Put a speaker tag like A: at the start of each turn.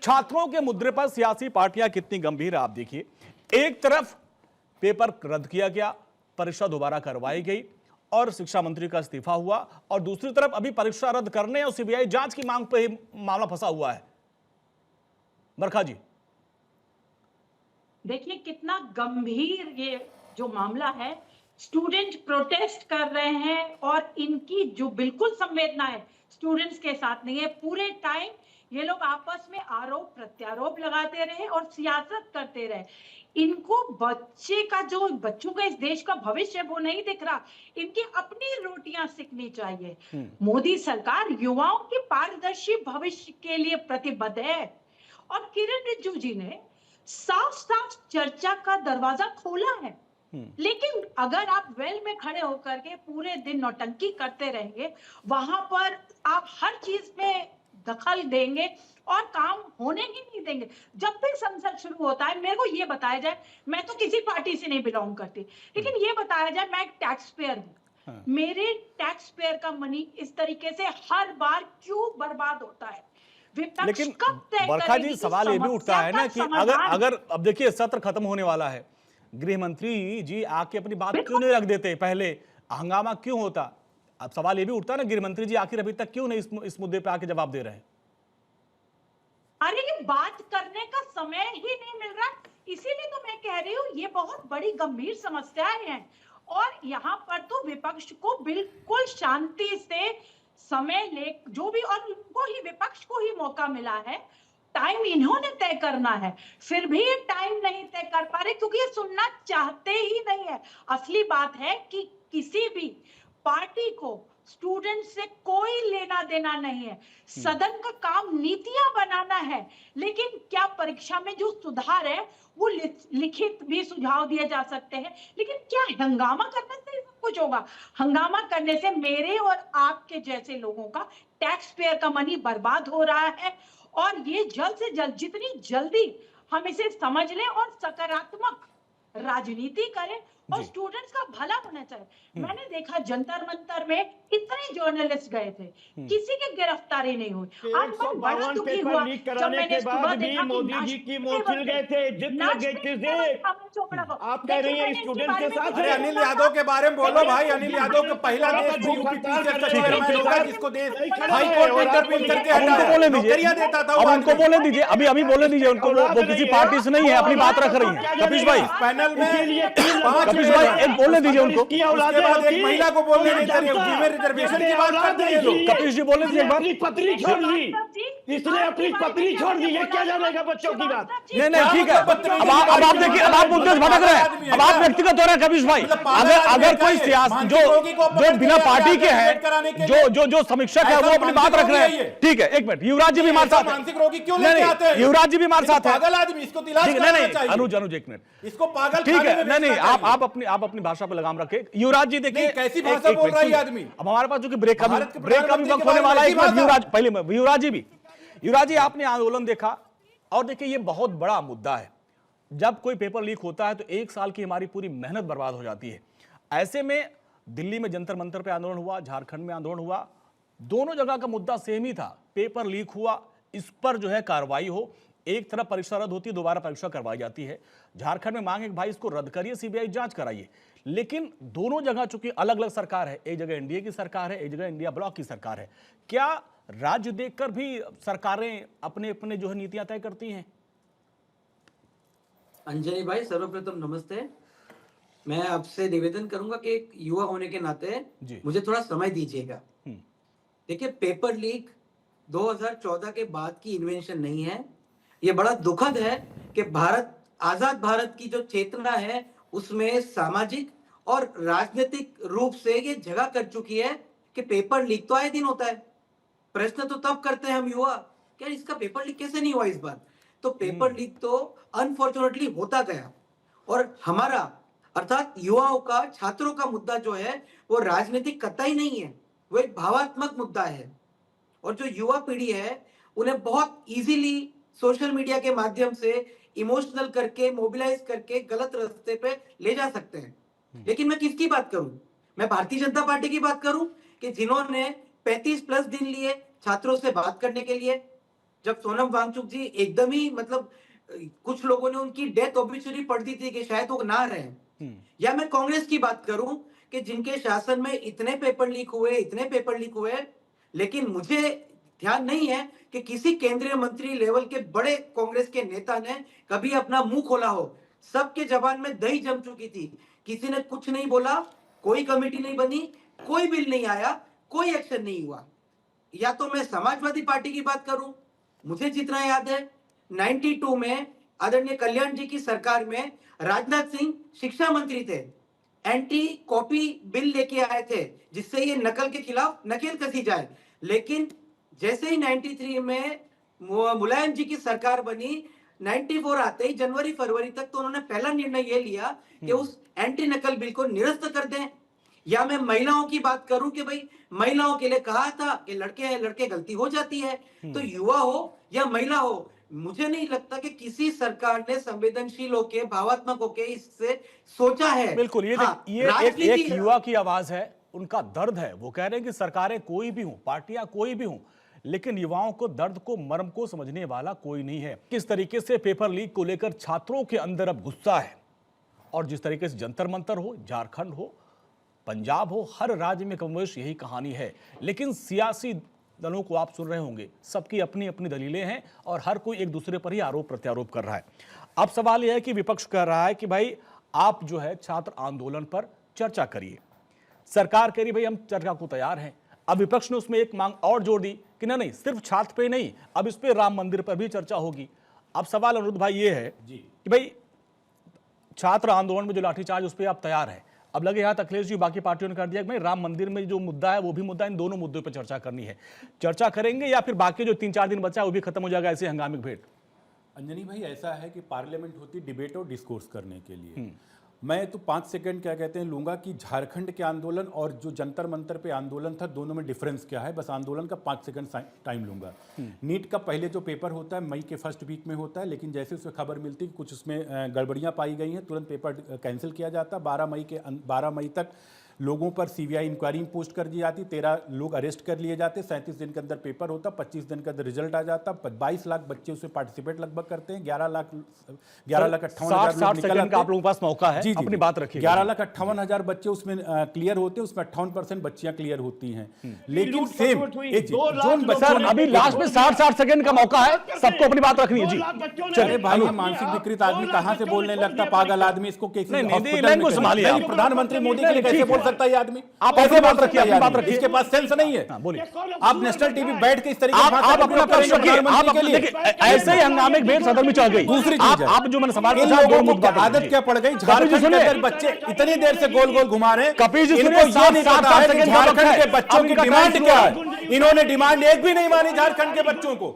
A: छात्रों के मुद्दे पर सियासी पार्टियां कितनी गंभीर है आप देखिए। एक तरफ पेपर रद्द किया गया, परीक्षा दोबारा करवाई गई और शिक्षा मंत्री का इस्तीफा हुआ, और दूसरी तरफ अभी परीक्षा रद्द करने और सीबीआई जांच की मांग पर ही मामला फंसा हुआ है। बरखा जी,
B: देखिए कितना गंभीर ये जो मामला है। स्टूडेंट प्रोटेस्ट कर रहे हैं और इनकी जो बिल्कुल संवेदना है स्टूडेंट्स के साथ नहीं है। पूरे टाइम ये लोग आपस में आरोप प्रत्यारोप लगाते रहे और सियासत करते रहे। इनको बच्चों का इस देश का भविष्य वो नहीं दिख रहा। इनकी अपनी रोटियां सिकनी चाहिए। मोदी सरकार युवाओं के पारदर्शी भविष्य के लिए प्रतिबद्ध है और किरण रिजिजू जी ने साफ साफ चर्चा का दरवाजा खोला है। लेकिन अगर आप वेल में खड़े होकर के पूरे दिन नौटंकी करते रहेंगे, वहां पर आप हर चीज में दखल देंगे और काम होने ही नहीं देंगे। जब भी संसद शुरू होता है, मेरे को ये बताया जाए, मैं तो किसी पार्टी से नहीं बिलोंग करती, लेकिन ये बताया जाए मैं एक टैक्स पेयर हूँ, मेरे टैक्स पेयर का मनी इस तरीके से हर बार क्यों बर्बाद होता है?
A: लेकिन बरखा जी, सवाल ये भी उठता है ना कि अगर अब देखिए सत्र खत्म होने वाला है, गृह मंत्री जी आके अपनी बात क्यों नहीं रख देते, पहले हंगामा क्यों होता? अब सवाल ये भी उठता है ना, गृह मंत्री जी आखिर अभी तक क्यों नहीं इस मुद्दे पे आके जवाब दे रहे हैं?
B: अरे ये बात करने का समय ही नहीं मिल रहा, इसीलिए तो मैं कह रही हूँ ये बहुत बड़ी गंभीर समस्याएं हैं और यहाँ पर तो विपक्ष को बिल्कुल शांति से समय ले जो भी, और उनको ही विपक्ष को ही मौका मिला है, टाइम इन्होंने तय करना है, फिर भी ये टाइम नहीं तय कर पा रहे क्योंकि ये सुनना चाहते ही नहीं है। असली बात है कि किसी भी पार्टी को स्टूडेंट से कोई लेना देना नहीं है। सदन का काम नीतियां बनाना है, लेकिन क्या परीक्षा में जो सुधार है वो लिखित भी सुझाव दिए जा सकते हैं, लेकिन क्या हंगामा करने से सब कुछ होगा? हंगामा करने से मेरे और आपके जैसे लोगों का टैक्स पेयर का मनी बर्बाद हो रहा है और ये जल्द से जल्द, जितनी जल्दी हम इसे समझ लें और सकारात्मक राजनीति करें और स्टूडेंट्स का भला होना चाहिए। मैंने देखा जंतर मंतर में इतने जर्नलिस्ट गए थे, किसी की गिरफ्तारी नहीं हुई। आज मन बड़ा दुखी हुआ जब मैंने सुबह देखा
C: मोदी जी की मोर्चिल गए थे, जितने गए थे। आप कह रही हैं स्टूडेंट के साथ।
D: अरे अनिल यादव के बारे में बोलो भाई। अनिल यादव के पहला देश में यूपी टीचर चेयरमैन होगा जिसको देश हाई कोर्ट में इंटरव्यू करके
A: नौकरियां देता था। अब उनको बोले दीजिए, अभी बोले दीजिए उनको, वो किसी पार्टी से नहीं है, अपनी बात रख रही है। कपिश भाई
D: पैनल में,
A: कपिश भाई एक बोलने दीजिए उनको।
D: उसके बाद एक महिला को बोलने नहीं दे रहे, रिजर्वेशन की बात करते हैं लोग।
A: कपिश जी बोलने दीजिए एक बार।
C: पत्नी छोड़ दी, इसने अपनी पत्नी छोड़ दी है, क्या जानेगा बच्चों की बात?
A: नहीं ठीक है। अब आप देखिए, अब आप मुद्दे से भटक रहे हैं, अब आप व्यक्तिगत हो रहे हैं कपिश भाई। अगर कोई सियासी जो बिना पार्टी के हैं, जो समीक्षक है, वो अपनी बात रख रहे हैं, ठीक है। एक मिनट, युवराज जी भी हमारे साथ,
D: मानसिक रोगी क्यों लेके आते हैं?
A: युवराज जी भी हमारे साथ है।
D: पागल आदमी, इसको इलाज कराना चाहिए।
A: अनुज एक मिनट,
D: इसको पागल,
A: ठीक है। नहीं आप अपनी भाषा पर लगाम रखें। युवराज जी देखिए
D: कैसी भाषा बोल रहा है आदमी।
A: अब हमारे पास जो कि ब्रेक का भी वक्त होने वाला है। युवराज पहले युवराज जी आपने आंदोलन देखा और देखिए ये बहुत बड़ा मुद्दा है। जब कोई पेपर लीक होता है तो एक साल की हमारी पूरी मेहनत बर्बाद हो जाती है। ऐसे में दिल्ली में जंतर मंतर पे आंदोलन हुआ, झारखंड में आंदोलन हुआ, दोनों जगह का मुद्दा सेम ही था। पेपर लीक हुआ, इस पर जो है कार्रवाई हो। एक तरफ परीक्षा रद्द होती है, दोबारा परीक्षा करवाई जाती है। झारखंड में मांग है कि भाई इसको रद्द करिए, सीबीआई जांच कराइए। लेकिन दोनों जगह चूंकि अलग अलग सरकार है, एक जगह एनडीए की सरकार है, एक जगह इंडिया ब्लॉक की सरकार है, क्या राज्य देखकर भी सरकारें अपने अपने जो है नीतियां तय करती हैं?
E: अंजलि भाई, सर्वप्रथम नमस्ते। मैं आपसे निवेदन करूंगा कि एक युवा होने के नाते मुझे थोड़ा समय दीजिएगा। देखिए, पेपर लीक 2014 के बाद की इन्वेंशन नहीं है। ये बड़ा दुखद है कि आजाद भारत की जो चेतना है उसमें सामाजिक और राजनीतिक रूप से ये जगह कर चुकी है कि पेपर लीक तो आए दिन होता है। प्रश्न तो तब करते हैं हम युवा, क्या इसका पेपर लीक कैसे नहीं हुआ इस बार? तो पेपर लीक तो अनफॉर्चुनेटली होता गया और हमारा अर्थात युवाओं का, छात्रों का मुद्दा जो है वो राजनीतिक कतई नहीं है, वो एक भावात्मक मुद्दा है। और जो युवा पीढ़ी है उन्हें बहुत इजीली सोशल मीडिया के माध्यम से इमोशनल करके, मोबिलाइज करके गलत रास्ते पे ले जा सकते हैं। लेकिन मैं किसकी बात करूं? मैं भारतीय जनता पार्टी की बात करूं कि जिन्होंने 35+ दिन लिए छात्रों से बात करने के लिए, जब सोनम वांगचुक जी एकदम ही मतलब कुछ लोगों ने उनकी डेथ ऑब्ituary पढ़ दी थी कि शायद वो ना रहे, या मैं कांग्रेस की बात करूं कि जिनके शासन में इतने पेपर लीक हुए, लेकिन मुझे ध्यान नहीं है कि किसी केंद्रीय मंत्री लेवल के बड़े कांग्रेस के नेता ने कभी अपना मुंह खोला हो। सबके जबान में दही जम चुकी थी, किसी ने कुछ नहीं बोला, कोई कमेटी नहीं बनी, कोई बिल नहीं आया, कोई एक्शन नहीं हुआ। या तो मैं समाजवादी पार्टी की बात करूं, मुझे जितना याद है 92 में आदरणीय कल्याण जी की सरकार में राजनाथ सिंह शिक्षा मंत्री थे, एंटी कॉपी बिल लेके आए थे जिससे ये नकल के खिलाफ नकेल कसी जाए। लेकिन जैसे ही 93 में मुलायम जी की सरकार बनी, 94 आते ही जनवरी फरवरी तक तो उन्होंने पहला निर्णय ये लिया कि उस एंटी नकल बिल को निरस्त कर दें। या मैं महिलाओं की बात करूं कि भाई महिलाओं के लिए कहा था कि लड़के गलती हो जाती है, तो युवा हो या महिला हो, मुझे नहीं लगता कि किसी सरकार ने संवेदनशील होके भावात्मक होके इससे सोचा है।
A: बिल्कुल, ये
E: हाँ,
A: एक युवा की आवाज है, उनका दर्द है। वो कह रहे हैं कि सरकारें कोई भी हों, पार्टियां कोई भी हों, लेकिन युवाओं को दर्द को मर्म को समझने वाला कोई नहीं है। किस तरीके से पेपर लीक को लेकर छात्रों के अंदर अब गुस्सा है, और जिस तरीके से जंतर मंतर हो, झारखंड हो, पंजाब हो, हर राज्य में कमोबेश यही कहानी है। लेकिन सियासी दलों को आप सुन रहे होंगे, सबकी अपनी अपनी दलीलें हैं और हर कोई एक दूसरे पर ही आरोप प्रत्यारोप कर रहा है। अब सवाल यह है कि विपक्ष कह रहा है कि भाई आप जो है छात्र आंदोलन पर चर्चा करिए, सरकार कह रही भाई हम चर्चा को तैयार हैं। अब विपक्ष ने उसमें एक मांग और जोड़ दी कि नहीं, सिर्फ छात्र पे नहीं, अब इस पे राम मंदिर पर भी चर्चा होगी। अब सवाल अनुरुद्ध भाई ये है कि भाई छात्र आंदोलन में जो लाठीचार्ज उस पर आप तैयार है, अब लगे हाथ अखिलेश जी बाकी पार्टियों ने कर दिया कि भाई राम मंदिर में जो मुद्दा है वो भी मुद्दा, इन दोनों मुद्दों पर चर्चा करनी है। चर्चा करेंगे या फिर बाकी जो 3-4 दिन बचा है वो भी खत्म हो जाएगा ऐसे हंगामे भेंट?
F: अंजनी भाई, ऐसा है कि पार्लियामेंट होती डिबेट और डिस्कोर्स करने के लिए। मैं तो 5 सेकंड क्या कहते हैं लूंगा कि झारखंड के आंदोलन और जो जंतर मंतर पे आंदोलन था, दोनों में डिफरेंस क्या है, बस आंदोलन का 5 सेकंड टाइम लूंगा। नीट का पहले जो पेपर होता है मई के फर्स्ट वीक में होता है, लेकिन जैसे उसमें खबर मिलती है कुछ उसमें गड़बड़ियां पाई गई हैं, तुरंत पेपर कैंसिल किया जाता। 12 मई तक लोगों पर CBI इंक्वायरी पोस्ट कर दी जाती, 13 लोग अरेस्ट कर लिए जाते, 37 दिन के अंदर पेपर होता, 25 दिन के अंदर रिजल्ट आ जाता। 22 लाख बच्चे उसमें पार्टिसिपेट लगभग करते हैं। 11,58,000
A: सेकंड का आप लोगों के पास मौका है, अपनी बात रखिए।
F: 11,58,000 बच्चे उसमें क्लियर होते हैं, उसमें 58% बच्चियां क्लियर होती हैं। लेकिन सेम
A: सर अभी लास्ट में 60 सेकंड का मौका है, सबको अपनी बात रखनी है जी।
F: चले भाई, ये मानसिक विकृत आदमी कहां से बोलने लगता, पागल आदमी, इसको प्रधानमंत्री मोदी के लिए कैसे बोल सकता है ये आदमी?
A: आप ऐसे बात रखिए, अपनी बात रखिए,
F: इसके पास सेंस नहीं है।
A: बोलिए,
F: आप नेशनल टीवी बैठ के इस तरीके
A: आप अपना पक्ष रखिए। आप देखिए ऐसे ही हंगामे भेंट सदन में चल गई।
F: दूसरी चीज
A: आप जो मैंने सवाल
F: पूछा, लोगों को आदत क्या पड़ गई, झारखंड के अंदर बच्चे इतनी देर से गोल गोल घुमा रहे हैं,
A: कपिल जी
F: इनको ये नहीं पता है कि झारखंड के बच्चों की डिमांड क्या है। इन्होंने डिमांड एक भी नहीं मानी झारखंड के बच्चों को।